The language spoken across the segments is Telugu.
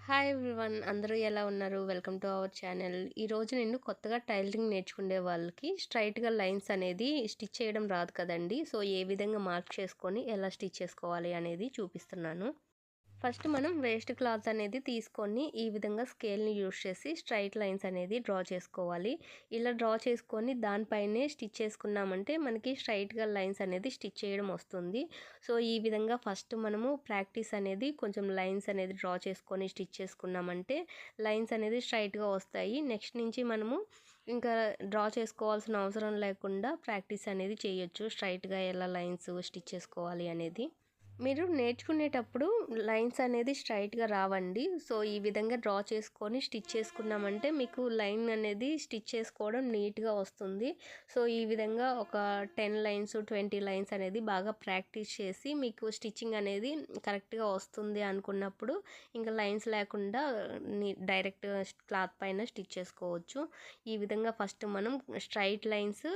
హాయ్ ఎవ్రీవన్, అందరూ ఎలా ఉన్నారు? Welcome to our channel. ఈరోజు నేను కొత్తగా టైలరింగ్ నేర్చుకునే వాళ్ళకి స్ట్రైట్గా లైన్స్ అనేది స్టిచ్ చేయడం రాదు కదండి. సో ఏ విధంగా మార్క్ చేసుకొని ఎలా స్టిచ్ చేసుకోవాలి అనేది చూపిస్తున్నాను. ఫస్ట్ మనం వేస్ట్ క్లాత్ అనేది తీసుకొని ఈ విధంగా స్కేల్ని యూస్ చేసి స్ట్రైట్ లైన్స్ అనేది డ్రా చేసుకోవాలి. ఇలా డ్రా చేసుకొని దానిపైనే స్టిచ్ చేసుకున్నామంటే మనకి స్ట్రైట్గా లైన్స్ అనేది స్టిచ్ చేయడం వస్తుంది. సో ఈ విధంగా ఫస్ట్ మనము ప్రాక్టీస్ అనేది కొంచెం లైన్స్ అనేది డ్రా చేసుకొని స్టిచ్ చేసుకున్నామంటే లైన్స్ అనేది స్ట్రైట్గా వస్తాయి. నెక్స్ట్ నుంచి మనము ఇంకా డ్రా చేసుకోవాల్సిన అవసరం లేకుండా ప్రాక్టీస్ అనేది చేయొచ్చు, స్ట్రైట్గా ఎలా లైన్స్ స్టిచ్ చేసుకోవాలి అనేది. మీరు నేర్చుకునేటప్పుడు లైన్స్ అనేది స్ట్రైట్గా రావండి. సో ఈ విధంగా డ్రా చేసుకొని స్టిచ్ చేసుకున్నామంటే మీకు లైన్ అనేది స్టిచ్ చేసుకోవడం నీట్గా వస్తుంది. సో ఈ విధంగా ఒక 10 లైన్స్ 20 లైన్స్ అనేది బాగా ప్రాక్టీస్ చేసి మీకు స్టిచ్చింగ్ అనేది కరెక్ట్గా వస్తుంది అనుకున్నప్పుడు ఇంకా లైన్స్ లేకుండా డైరెక్ట్ క్లాత్ పైన స్టిచ్ చేసుకోవచ్చు. ఈ విధంగా ఫస్ట్ మనం స్ట్రైట్ లైన్స్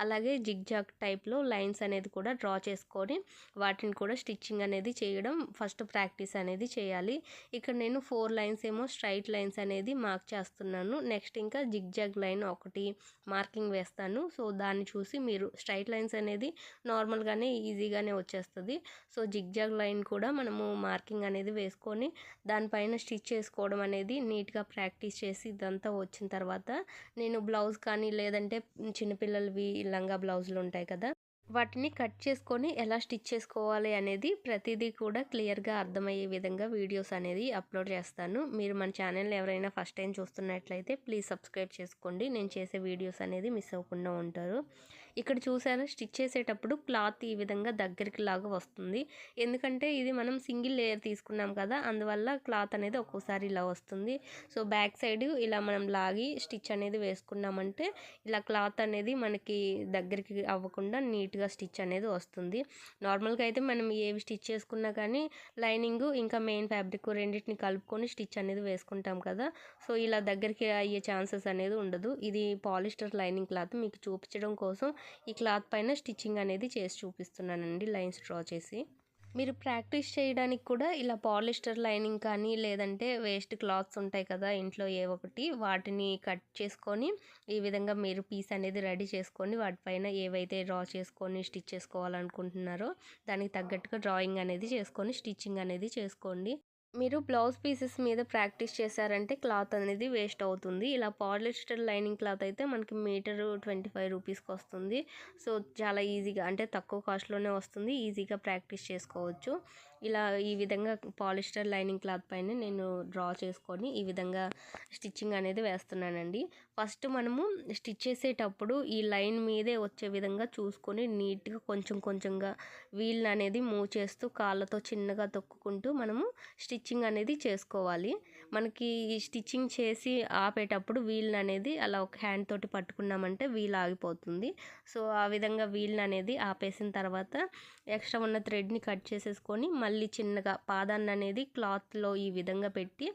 అలాగే జిగ్జాగ్ టైప్లో లైన్స్ అనేది కూడా డ్రా చేసుకొని వాటిని కూడా స్టిచ్చింగ్ అనేది చేయడం ఫస్ట్ ప్రాక్టీస్ అనేది చేయాలి. ఇక్కడ నేను 4 లైన్స్ ఏమో స్ట్రైట్ లైన్స్ అనేది మార్క్ చేస్తున్నాను. నెక్స్ట్ ఇంకా జిగ్జాగ్ లైన్ ఒకటి మార్కింగ్ వేస్తాను. సో దాన్ని చూసి మీరు స్ట్రైట్ లైన్స్ అనేది నార్మల్గానే ఈజీగానే వచ్చేస్తుంది. సో జిగ్జాగ్ లైన్ కూడా మనము మార్కింగ్ అనేది వేసుకొని దానిపైన స్టిచ్ చేసుకోవడం అనేది నీట్గా ప్రాక్టీస్ చేసి ఇదంతా వచ్చిన తర్వాత నేను బ్లౌజ్ కానీ లేదంటే చిన్నపిల్లలవి లంగా బ్లౌజులు ఉంటాయి కదా, వాటిని కట్ చేసుకొని ఎలా స్టిచ్ చేసుకోవాలి అనేది ప్రతిదీ కూడా క్లియర్గా అర్థమయ్యే విధంగా వీడియోస్ అనేది అప్లోడ్ చేస్తాను. మీరు మన ఛానల్ ఎవరైనా ఫస్ట్ టైం చూస్తున్నట్లయితే ప్లీజ్ సబ్స్క్రైబ్ చేసుకోండి. నేను చేసే వీడియోస్ అనేది మిస్ అవ్వకుండా ఉంటారు. ఇక్కడ చూసారా, స్టిచ్ చేసేటప్పుడు క్లాత్ ఈ విధంగా దగ్గరికి లాగా వస్తుంది. ఎందుకంటే ఇది మనం సింగిల్ లేయర్ తీసుకున్నాం కదా, అందువల్ల క్లాత్ అనేది ఒక్కోసారి ఇలా వస్తుంది. సో బ్యాక్ సైడ్ ఇలా మనం లాగి స్టిచ్ అనేది వేసుకున్నామంటే ఇలా క్లాత్ అనేది మనకి దగ్గరికి అవ్వకుండా నీట్గా స్టిచ్ అనేది వస్తుంది. నార్మల్గా అయితే మనం ఏవి స్టిచ్ చేసుకున్నా కానీ లైనింగ్ ఇంకా మెయిన్ ఫ్యాబ్రిక్ రెండింటిని కలుపుకొని స్టిచ్ అనేది వేసుకుంటాం కదా, సో ఇలా దగ్గరికి అయ్యే ఛాన్సెస్ అనేది ఉండదు. ఇది పాలిస్టర్ లైనింగ్ క్లాత్ మీకు చూపించడం కోసం ఈ క్లాత్ పైన స్టిచ్చింగ్ అనేది చేసి చూపిస్తున్నానండి, లైన్స్ డ్రా చేసి. మీరు ప్రాక్టీస్ చేయడానికి కూడా ఇలా పాలిస్టర్ లైనింగ్ కానీ లేదంటే వేస్ట్ క్లాత్స్ ఉంటాయి కదా ఇంట్లో ఏ ఒకటి, వాటిని కట్ చేసుకొని ఈ విధంగా మీరు పీస్ అనేది రెడీ చేసుకొని వాటిపైన ఏవైతే డ్రా చేసుకొని స్టిచ్ చేసుకోవాలనుకుంటున్నారో దానికి తగ్గట్టుగా డ్రాయింగ్ అనేది చేసుకొని స్టిచ్చింగ్ అనేది చేసుకోండి. మీరు బ్లౌజ్ పీసెస్ మీద ప్రాక్టీస్ చేశారంటే క్లాత్ అనేది వేస్ట్ అవుతుంది. ఇలా పాలిస్టర్ లైనింగ్ క్లాత్ అయితే మనకి మీటరు 25 రూపీస్కి వస్తుంది. సో చాలా ఈజీగా అంటే తక్కువ కాస్ట్లోనే వస్తుంది, ఈజీగా ప్రాక్టీస్ చేసుకోవచ్చు. ఇలా ఈ విధంగా పాలిస్టర్ లైనింగ్ క్లాత్ పైన నేను డ్రా చేసుకొని ఈ విధంగా స్టిచ్చింగ్ అనేది వేస్తున్నానండి. ఫస్ట్ మనము స్టిచ్ చేసేటప్పుడు ఈ లైన్ మీదే వచ్చే విధంగా చూసుకొని నీట్గా కొంచెం కొంచెంగా వీల్ అనేది మూవ్ చేస్తూ కాళ్ళతో చిన్నగా తొక్కుకుంటూ మనము స్టిచ్చింగ్ అనేది చేసుకోవాలి. మనకి ఈ స్టిచ్చింగ్ చేసి ఆపేటప్పుడు వీల్ అనేది అలా ఒక హ్యాండ్ తోటి పట్టుకున్నామంటే వీల్ ఆగిపోతుంది. సో ఆ విధంగా వీల్ అనేది ఆపేసిన తర్వాత ఎక్స్ట్రా ఉన్న థ్రెడ్ని కట్ చేసేసుకొని మళ్ళీ చిన్నగా పాదాన్ని అనేది క్లాత్లో ఈ విధంగా పెట్టి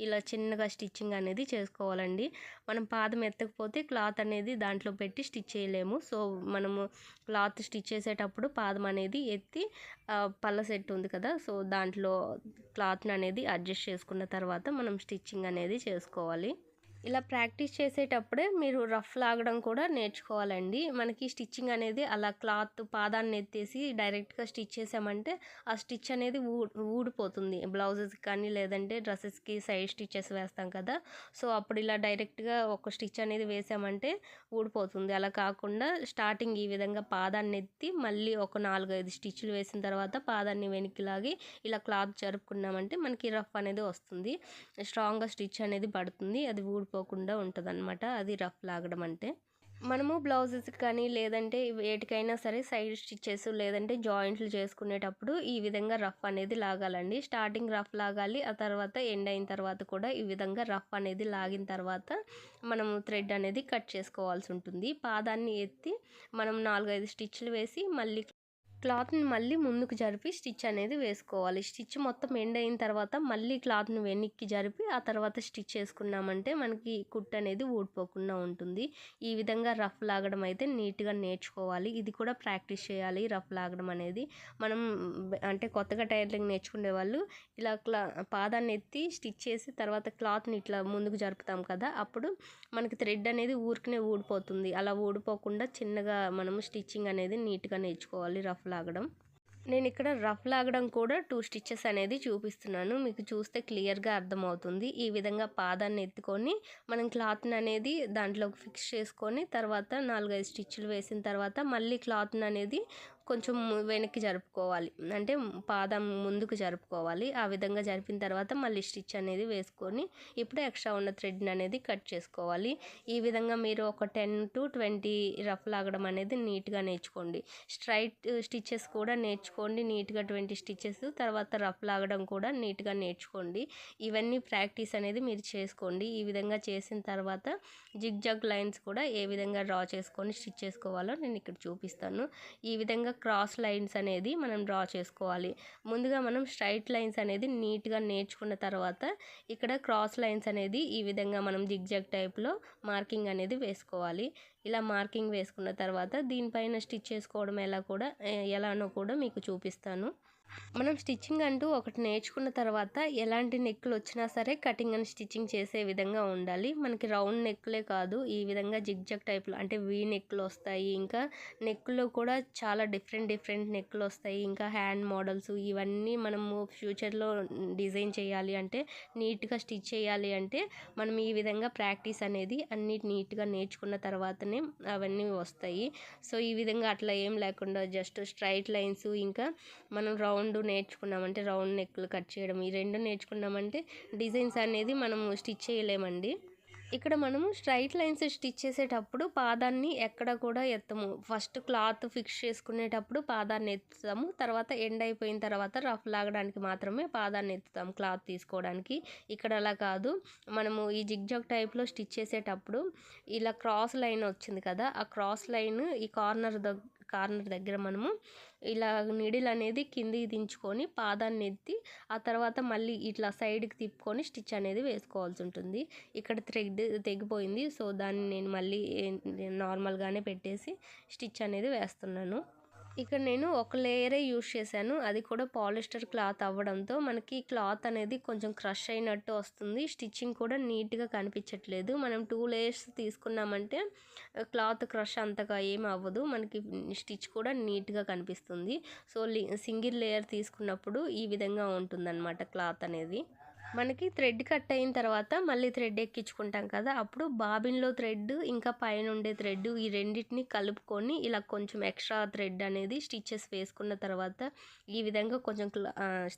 ఇలా చిన్నగా స్టిచ్చింగ్ అనేది చేసుకోవాలండి. మనం పాదం ఎత్తకపోతే క్లాత్ అనేది దాంట్లో పెట్టి స్టిచ్ చేయలేము. సో మనము క్లాత్ స్టిచ్ చేసేటప్పుడు పాదం అనేది ఎత్తి పళ్ళ సెట్ ఉంది కదా, సో దాంట్లో క్లాత్ని అనేది అడ్జస్ట్ చేసుకున్న తర్వాత మనం స్టిచ్చింగ్ అనేది చేసుకోవాలి. ఇలా ప్రాక్టీస్ చేసేటప్పుడే మీరు రఫ్ లాగడం కూడా నేర్చుకోవాలండి. మనకి స్టిచ్చింగ్ అనేది అలా క్లాత్ పాదాన్ని ఎత్తేసి డైరెక్ట్గా స్టిచ్ చేసామంటే ఆ స్టిచ్ అనేది ఊడిపోతుంది. బ్లౌజెస్కి కానీ లేదంటే డ్రెస్సెస్కి సైడ్ స్టిచెస్ వేస్తాం కదా, సో అప్పుడు ఇలా డైరెక్ట్గా ఒక స్టిచ్ అనేది వేసామంటే ఊడిపోతుంది. అలా కాకుండా స్టార్టింగ్ ఈ విధంగా పాదాన్ని ఎత్తి మళ్ళీ ఒక 4-5 స్టిచ్లు వేసిన తర్వాత పాదాన్ని వెనక్కి లాగి ఇలా క్లాత్ జరుపుకున్నామంటే మనకి రఫ్ అనేది వస్తుంది, స్ట్రాంగ్గా స్టిచ్ అనేది పడుతుంది, అది ఊడిపోకుండా ఉంటుంది అనమాట. అది రఫ్ లాగడం అంటే. మనము బ్లౌజెస్కి కానీ లేదంటే వేటికైనా సరే సైడ్ స్టిచ్చెస్ లేదంటే జాయింట్లు చేసుకునేటప్పుడు ఈ విధంగా రఫ్ అనేది లాగాలండి. స్టార్టింగ్ రఫ్ లాగాలి, ఆ తర్వాత ఎండ్ అయిన తర్వాత కూడా ఈ విధంగా రఫ్ అనేది లాగిన తర్వాత మనము థ్రెడ్ అనేది కట్ చేసుకోవాల్సి ఉంటుంది. పాదాన్ని ఎత్తి మనం 4-5 స్టిచ్లు వేసి మళ్ళీ క్లాత్‌ని మళ్ళీ ముందుకు జరిపి స్టిచ్ అనేది వేసుకోవాలి. స్టిచ్ మొత్తం ఎండ్ అయిన తర్వాత మళ్ళీ క్లాత్‌ని వెనక్కి జరిపి ఆ తర్వాత స్టిచ్ చేసుకున్నామంటే మనకి కుట్టు అనేది ఊడిపోకుండా ఉంటుంది. ఈ విధంగా రఫ్ లాగడం అయితే నీట్‌గా నేర్చుకోవాలి. ఇది కూడా ప్రాక్టీస్ చేయాలి రఫ్ లాగడం అనేది. మనం అంటే కొత్తగా టైలరింగ్ నేర్చుకునే వాళ్ళు ఇలా పాదాన్ని ఎత్తి స్టిచ్ చేసి తర్వాత క్లాత్‌ని ఇట్లా ముందుకు జరుపుతాం కదా! అప్పుడు మనకి థ్రెడ్ అనేది ఊరికనే ఊడిపోతుంది. అలా ఊడిపోకుండా చిన్నగా మనము స్టిచ్చింగ్ అనేది నీట్‌గా నేర్చుకోవాలి రఫ్ లాగడం. నేను ఇక్కడ రఫ్ లాగడం కూడా 2 స్టిచెస్ అనేది చూపిస్తున్నాను. మీకు చూస్తే క్లియర్‌గా అర్థమవుతుంది. ఈ విధంగా పాదాన్ని ఎత్తుకొని మనం క్లాత్‌ని అనేది దాంట్లోకి ఫిక్స్ చేసుకొని తర్వాత 4, 5 స్టిచ్‌లు వేసిన తర్వాత మళ్ళీ క్లాత్‌ని అనేది కొంచెం వెనక్కి జరుపుకోవాలి. అంటే పాదం ముందుకు జరుపుకోవాలి. ఆ విధంగా జరిపిన తర్వాత మళ్ళీ స్టిచ్ అనేది వేసుకొని ఇప్పుడు ఎక్స్ట్రా ఉన్న థ్రెడ్‌ని అనేది కట్ చేసుకోవాలి. ఈ విధంగా మీరు ఒక 10-20 రఫ్ లాగడం అనేది నీట్‌గా నేర్చుకోండి. స్ట్రైట్ స్టిచెస్ కూడా నేర్చుకోండి నీట్‌గా 20 స్టిచెస్. తర్వాత రఫ్ లాగడం కూడా నీట్‌గా నేర్చుకోండి. ఇవన్నీ ప్రాక్టీస్ అనేది మీరు చేసుకోండి. ఈ విధంగా చేసిన తర్వాత జిగ్‌జాగ్ లైన్స్ కూడా ఏ విధంగా డ్రా చేసుకొని స్టిచ్ చేసుకోవాలో నేను ఇక్కడ చూపిస్తాను. ఈ విధంగా క్రాస్ లైన్స్ అనేది మనం డ్రా చేసుకోవాలి. ముందుగా మనం స్ట్రైట్ లైన్స్ అనేది నీట్‌గా నేర్చుకున్న తర్వాత ఇక్కడ క్రాస్ లైన్స్ అనేది ఈ విధంగా మనం జిగ్‌జాగ్ టైప్‌లో మార్కింగ్ అనేది వేసుకోవాలి. ఇలా మార్కింగ్ వేసుకున్న తర్వాత దీనిపైన స్టిచ్ చేసుకోవడం ఎలానో కూడా మీకు చూపిస్తాను. మనం స్టిచ్చింగ్ అంటూ ఒకటి నేర్చుకున్న తర్వాత ఎలాంటి నెక్కులు వచ్చినా సరే కటింగ్ అండ్ స్టిచ్చింగ్ చేసే విధంగా ఉండాలి. మనకి రౌండ్ నెక్కులే కాదు ఈ విధంగా జిగ్‌జాగ్ టైప్‌లో అంటే వీ నెక్కులు వస్తాయి. ఇంకా నెక్కుల్లో కూడా చాలా డిఫరెంట్ నెక్కులు వస్తాయి. ఇంకా హ్యాండ్ మోడల్స్ ఇవన్నీ మనము ఫ్యూచర్‌లో డిజైన్ చేయాలి అంటే నీట్‌గా స్టిచ్ చేయాలి అంటే మనం ఈ విధంగా ప్రాక్టీస్ అనేది అన్నీ నీట్‌గా నేర్చుకున్న తర్వాతనే అవన్నీ వస్తాయి. సో ఈ విధంగా అట్లా ఏం లేకుండా జస్ట్ స్ట్రైట్ లైన్స్ ఇంకా మనం రౌండ్ నేర్చుకున్నామంటే రౌండ్ నెక్లు కట్ చేయడం ఈ 2 నేర్చుకున్నామంటే డిజైన్స్ అనేది మనము స్టిచ్ చేయలేమండి. ఇక్కడ మనము స్ట్రైట్ లైన్స్ స్టిచ్ చేసేటప్పుడు పాదాన్ని ఎక్కడ కూడా ఎత్తము. ఫస్ట్ క్లాత్ ఫిక్స్ చేసుకునేటప్పుడు పాదాన్ని ఎత్తుతాము. తర్వాత ఎండ్ అయిపోయిన తర్వాత రఫ్ లాగడానికి మాత్రమే పాదాన్ని ఎత్తుతాము క్లాత్ తీసుకోవడానికి. ఇక్కడ అలా కాదు. మనము ఈ జిగ్‌జాగ్ టైప్‌లో స్టిచ్ చేసేటప్పుడు ఇలా క్రాస్ లైన్ వచ్చింది కదా! ఆ క్రాస్ లైన్ ఈ కార్నర్ దగ్గర మనము ఇలా నీడిల్ అనేది కిందికి దించుకొని పాదాన్ని ఎత్తి ఆ తర్వాత మళ్ళీ ఇట్లా సైడ్‌కి తిప్పుకొని స్టిచ్ అనేది వేసుకోవాల్సి ఉంటుంది. ఇక్కడ థ్రెడ్ తెగిపోయింది. సో దాన్ని నేను మళ్ళీ నార్మల్‌గానే పెట్టేసి స్టిచ్ అనేది వేస్తున్నాను. ఇక్కడ నేను ఒక లేయరే యూజ్ చేశాను. అది కూడా పాలిస్టర్ క్లాత్ అవ్వడంతో మనకి క్లాత్ అనేది కొంచెం క్రష్ అయినట్టు వస్తుంది. స్టిచ్చింగ్ కూడా నీట్‌గా కనిపించట్లేదు. మనం 2 లేయర్స్ తీసుకున్నామంటే క్లాత్ క్రష్ అంతగా ఏమి అవ్వదు. మనకి స్టిచ్ కూడా నీట్‌గా కనిపిస్తుంది. సో సింగిల్ లేయర్ తీసుకున్నప్పుడు ఈ విధంగా ఉంటుందన్నమాట క్లాత్ అనేది. మనకి థ్రెడ్ కట్ అయిన తర్వాత మళ్ళీ థ్రెడ్ ఎక్కించుకుంటాం కదా! అప్పుడు బాబిన్‌లో థ్రెడ్ ఇంకా పైనుండే థ్రెడ్ ఈ రెండిటిని కలుపుకొని ఇలా కొంచెం ఎక్స్ట్రా థ్రెడ్ అనేది స్టిచెస్ వేసుకున్న తర్వాత ఈ విధంగా కొంచెం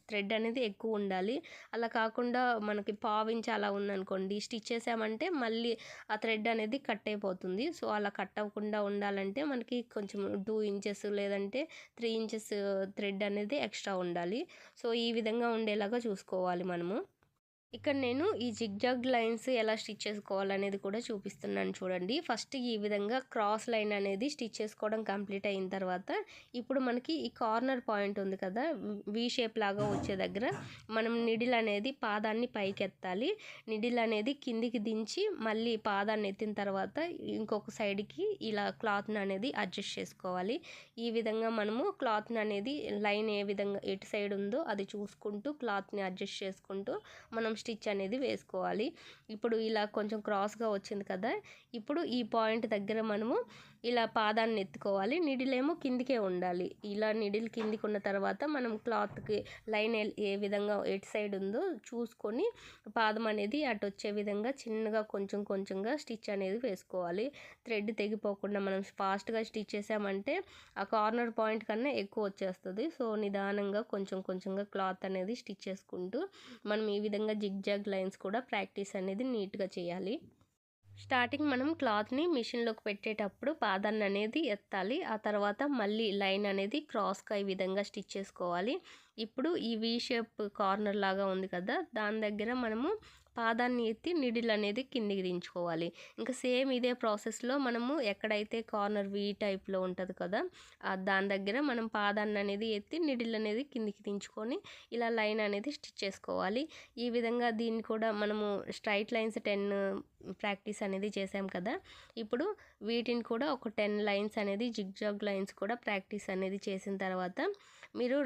థ్రెడ్ అనేది ఎక్కువ ఉండాలి. అలా కాకుండా మనకి పావించి అలా ఉందనుకోండి స్టిచ్ చేసామంటే మళ్ళీ ఆ థ్రెడ్ అనేది కట్ అయిపోతుంది. సో అలా కట్ అవ్వకుండా ఉండాలంటే మనకి కొంచెం 2 ఇంచెస్ లేదంటే 3 ఇంచెస్ థ్రెడ్ అనేది ఎక్స్ట్రా ఉండాలి. సో ఈ విధంగా ఉండేలాగా చూసుకోవాలి మనము. ఇక్కడ నేను ఈ జిగ్‌జాగ్ లైన్స్ ఎలా స్టిచ్ చేసుకోవాలనేది కూడా చూపిస్తున్నాను చూడండి. ఫస్ట్ ఈ విధంగా క్రాస్ లైన్ అనేది స్టిచ్ చేసుకోవడం కంప్లీట్ అయిన తర్వాత ఇప్పుడు మనకి ఈ కార్నర్ పాయింట్ ఉంది కదా! వి షేప్ లాగా వచ్చే దగ్గర మనం నిడిల్ అనేది పాదాన్ని పైకెత్తాలి. నిడిల్ అనేది కిందికి దించి మళ్ళీ పాదాన్ని ఎత్తిన తర్వాత ఇంకొక సైడ్‌కి ఇలా క్లాత్‌ని అనేది అడ్జస్ట్ చేసుకోవాలి. ఈ విధంగా మనము క్లాత్‌ని అనేది లైన్ ఏ విధంగా ఎటు సైడ్ ఉందో అది చూసుకుంటూ క్లాత్‌ని అడ్జస్ట్ చేసుకుంటూ మనం స్టిచ్ అనేది వేసుకోవాలి. ఇప్పుడు ఇలా కొంచెం క్రాస్‌గా వచ్చింది కదా! ఇప్పుడు ఈ పాయింట్ దగ్గర మనము ఇలా పాదాన్ని ఎత్తుకోవాలి. నిడిల్ ఏమో కిందికే ఉండాలి. ఇలా నిడిల్ కిందికి ఉన్న తర్వాత మనం క్లాత్‌కి లైన్ ఏ విధంగా ఎటు సైడ్ ఉందో చూసుకొని పాదం అనేది అటు వచ్చే విధంగా చిన్నగా కొంచెంగా స్టిచ్ అనేది వేసుకోవాలి. థ్రెడ్ తెగిపోకుండా మనం ఫాస్ట్‌గా స్టిచ్ చేసామంటే ఆ కార్నర్ పాయింట్ కన్నా ఎక్కువ వచ్చేస్తది. సో నిదానంగా కొంచెంగా క్లాత్ అనేది స్టిచ్ చేసుకుంటూ మనం ఈ విధంగా జిగ్‌జాగ్ లైన్స్ కూడా ప్రాక్టీస్ అనేది నీట్‌గా చేయాలి. స్టార్టింగ్ మనం క్లాత్‌ని మిషన్‌లోకి పెట్టేటప్పుడు పాదాన్ని అనేది ఎత్తాలి. ఆ తర్వాత మళ్ళీ లైన్ అనేది క్రాస్‌గా ఈ విధంగా స్టిచ్ చేసుకోవాలి. ఇప్పుడు ఈ వీ షేప్ కార్నర్ లాగా ఉంది కదా, దాని దగ్గర మనము పాదాన్ని ఎత్తి నిడిల్ అనేది కిందికి దించుకోవాలి. ఇంకా సేమ్ ఇదే ప్రాసెస్లో మనము ఎక్కడైతే కార్నర్ వీ టైప్లో ఉంటుంది కదా, దాని దగ్గర మనం పాదాన్ని అనేది ఎత్తి నిడిల్ అనేది కిందికి దించుకొని ఇలా లైన్ అనేది స్టిచ్ చేసుకోవాలి. ఈ విధంగా దీన్ని కూడా మనము స్ట్రైట్ లైన్స్ 10 ప్రాక్టీస్ అనేది చేసాం కదా, ఇప్పుడు వీటిని కూడా ఒక 10 లైన్స్ అనేది జిగ్జాగ్ లైన్స్ కూడా ప్రాక్టీస్ అనేది చేసిన తర్వాత మీరు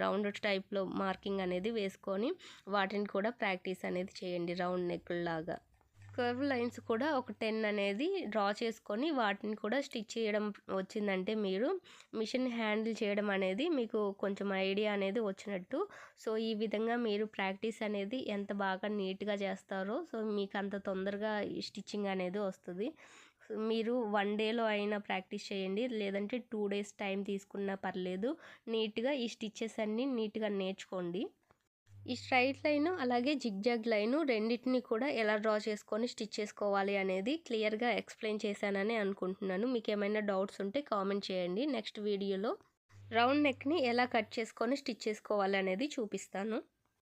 రౌండ్ టైప్లో మార్కింగ్ అనేది వేసుకొని వాటిని కూడా ప్రాక్టీస్ అనేది చేయండి రౌండ్ నెక్కుల్లాగా. కర్వ్ లైన్స్ కూడా ఒక 10 అనేది డ్రా చేసుకొని వాటిని కూడా స్టిచ్ చేయడం వచ్చిందంటే మీరు మిషన్ హ్యాండిల్ చేయడం అనేది మీకు కొంచెం ఐడియా అనేది వచ్చినట్టు. సో ఈ విధంగా మీరు ప్రాక్టీస్ అనేది ఎంత బాగా నీట్గా చేస్తారో సో మీకు అంత తొందరగా ఈ స్టిచ్చింగ్ అనేది వస్తుంది. మీరు 1 డేలో అయినా ప్రాక్టీస్ చేయండి, లేదంటే 2 డేస్ టైం తీసుకున్నా పర్లేదు. నీట్గా ఈ స్టిచ్చెస్ అన్నీ నీట్గా నేర్చుకోండి. ఈ స్ట్రైట్ లైను అలాగే జిగ్జాగ్ లైను రెండింటిని కూడా ఎలా డ్రా చేసుకొని స్టిచ్ చేసుకోవాలి అనేది క్లియర్గా ఎక్స్ప్లెయిన్ చేశానని అనుకుంటున్నాను. మీకు ఏమైనా డౌట్స్ ఉంటే కామెంట్ చేయండి. నెక్స్ట్ వీడియోలో రౌండ్ నెక్ని ఎలా కట్ చేసుకొని స్టిచ్ చేసుకోవాలి అనేది చూపిస్తాను.